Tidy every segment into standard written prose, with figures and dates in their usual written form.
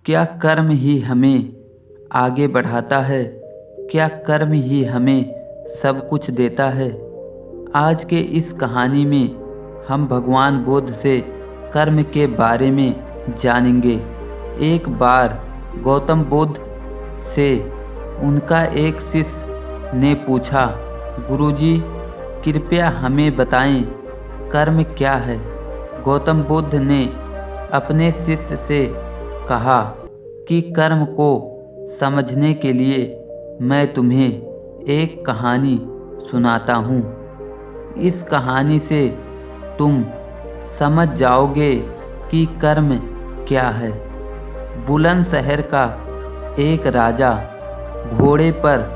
क्या कर्म ही हमें आगे बढ़ाता है? क्या कर्म ही हमें सब कुछ देता है? आज के इस कहानी में हम भगवान बुद्ध से कर्म के बारे में जानेंगे। एक बार गौतम बुद्ध से उनका एक शिष्य ने पूछा, गुरुजी कृपया हमें बताएं कर्म क्या है? गौतम बुद्ध ने अपने शिष्य से कहा कि कर्म को समझने के लिए मैं तुम्हें एक कहानी सुनाता हूँ। इस कहानी से तुम समझ जाओगे कि कर्म क्या है। बुलंदशहर का एक राजा घोड़े पर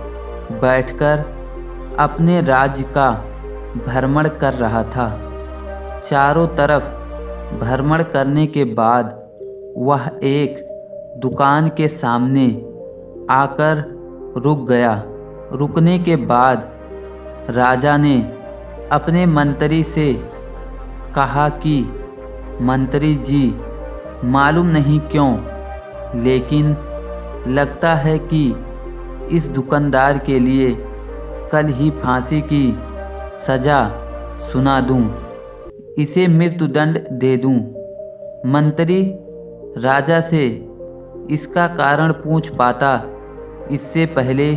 बैठकर अपने राज्य का भ्रमण कर रहा था। चारों तरफ भ्रमण करने के बाद वह एक दुकान के सामने आकर रुक गया। रुकने के बाद राजा ने अपने मंत्री से कहा कि मंत्री जी, मालूम नहीं क्यों लेकिन लगता है कि इस दुकानदार के लिए कल ही फांसी की सज़ा सुना दूं, इसे मृत्युदंड दे दूं। मंत्री राजा से इसका कारण पूछ पाता इससे पहले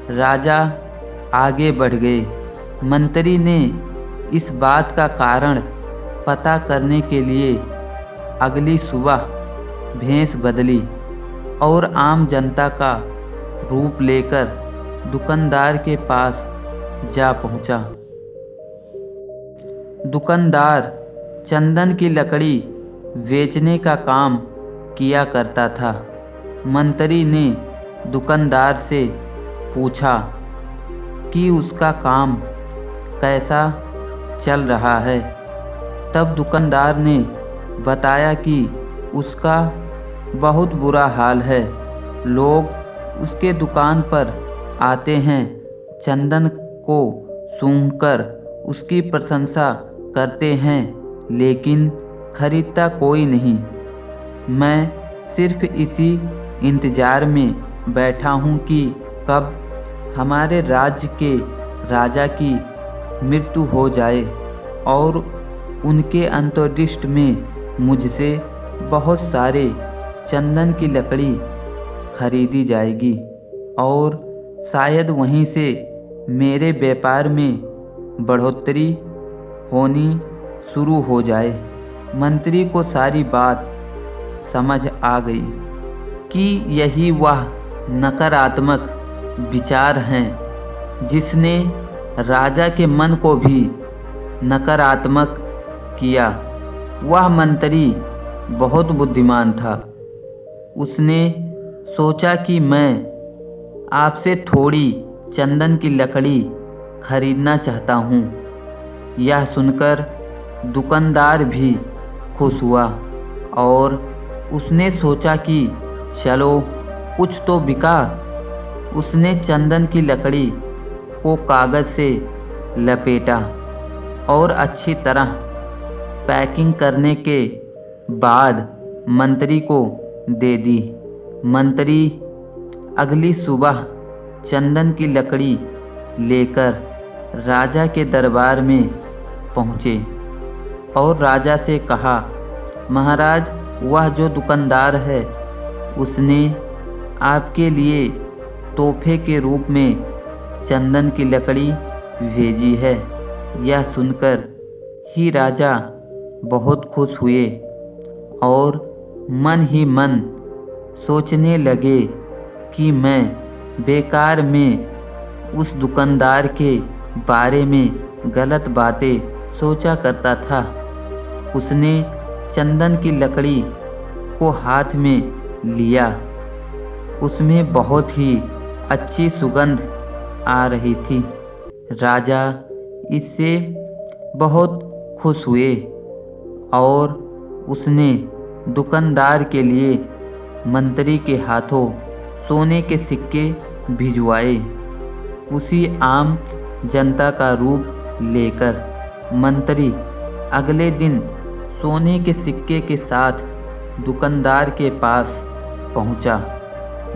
राजा आगे बढ़ गए। मंत्री ने इस बात का कारण पता करने के लिए अगली सुबह भेष बदली और आम जनता का रूप लेकर दुकानदार के पास जा पहुंचा। दुकानदार चंदन की लकड़ी बेचने का काम किया करता था। मंत्री ने दुकानदार से पूछा कि उसका काम कैसा चल रहा है। तब दुकानदार ने बताया कि उसका बहुत बुरा हाल है। लोग उसके दुकान पर आते हैं, चंदन को सूंघकर उसकी प्रशंसा करते हैं, लेकिन खरीदता कोई नहीं। मैं सिर्फ इसी इंतज़ार में बैठा हूँ कि कब हमारे राज्य के राजा की मृत्यु हो जाए और उनके अंतर्दृष्टि में मुझसे बहुत सारे चंदन की लकड़ी खरीदी जाएगी और शायद वहीं से मेरे व्यापार में बढ़ोतरी होनी शुरू हो जाए। मंत्री को सारी बात समझ आ गई कि यही वह नकारात्मक विचार हैं जिसने राजा के मन को भी नकारात्मक किया। वह मंत्री बहुत बुद्धिमान था। उसने सोचा कि मैं आपसे थोड़ी चंदन की लकड़ी खरीदना चाहता हूँ। यह सुनकर दुकानदार भी खुश हुआ और उसने सोचा कि चलो कुछ तो बिका। उसने चंदन की लकड़ी को कागज़ से लपेटा और अच्छी तरह पैकिंग करने के बाद मंत्री को दे दी। मंत्री अगली सुबह चंदन की लकड़ी लेकर राजा के दरबार में पहुँचे और राजा से कहा, महाराज, वह जो दुकानदार है उसने आपके लिए तोहफे के रूप में चंदन की लकड़ी भेजी है। यह सुनकर ही राजा बहुत खुश हुए और मन ही मन सोचने लगे कि मैं बेकार में उस दुकानदार के बारे में गलत बातें सोचा करता था। उसने चंदन की लकड़ी को हाथ में लिया। उसमें बहुत ही अच्छी सुगंध आ रही थी। राजा इससे बहुत खुश हुए और उसने दुकानदार के लिए मंत्री के हाथों सोने के सिक्के भिजवाए। उसी आम जनता का रूप लेकर मंत्री अगले दिन सोने के सिक्के के साथ दुकानदार के पास पहुंचा।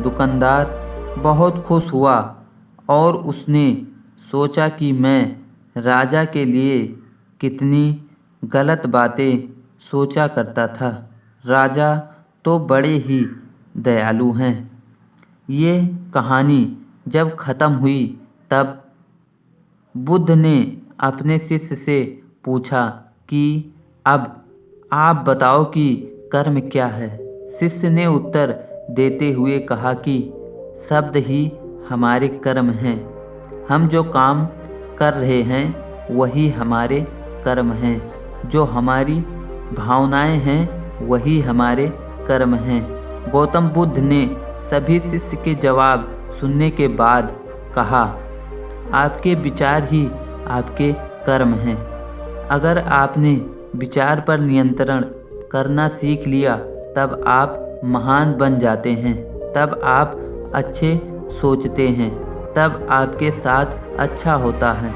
दुकानदार बहुत खुश हुआ और उसने सोचा कि मैं राजा के लिए कितनी गलत बातें सोचा करता था। राजा तो बड़े ही दयालु हैं। ये कहानी जब ख़त्म हुई तब बुद्ध ने अपने शिष्य से पूछा कि अब आप बताओ कि कर्म क्या है। शिष्य ने उत्तर देते हुए कहा कि शब्द ही हमारे कर्म हैं। हम जो काम कर रहे हैं वही हमारे कर्म हैं। जो हमारी भावनाएं हैं वही हमारे कर्म हैं। गौतम बुद्ध ने सभी शिष्य के जवाब सुनने के बाद कहा, आपके विचार ही आपके कर्म हैं। अगर आपने विचार पर नियंत्रण करना सीख लिया तब आप महान बन जाते हैं। तब आप अच्छे सोचते हैं, तब आपके साथ अच्छा होता है।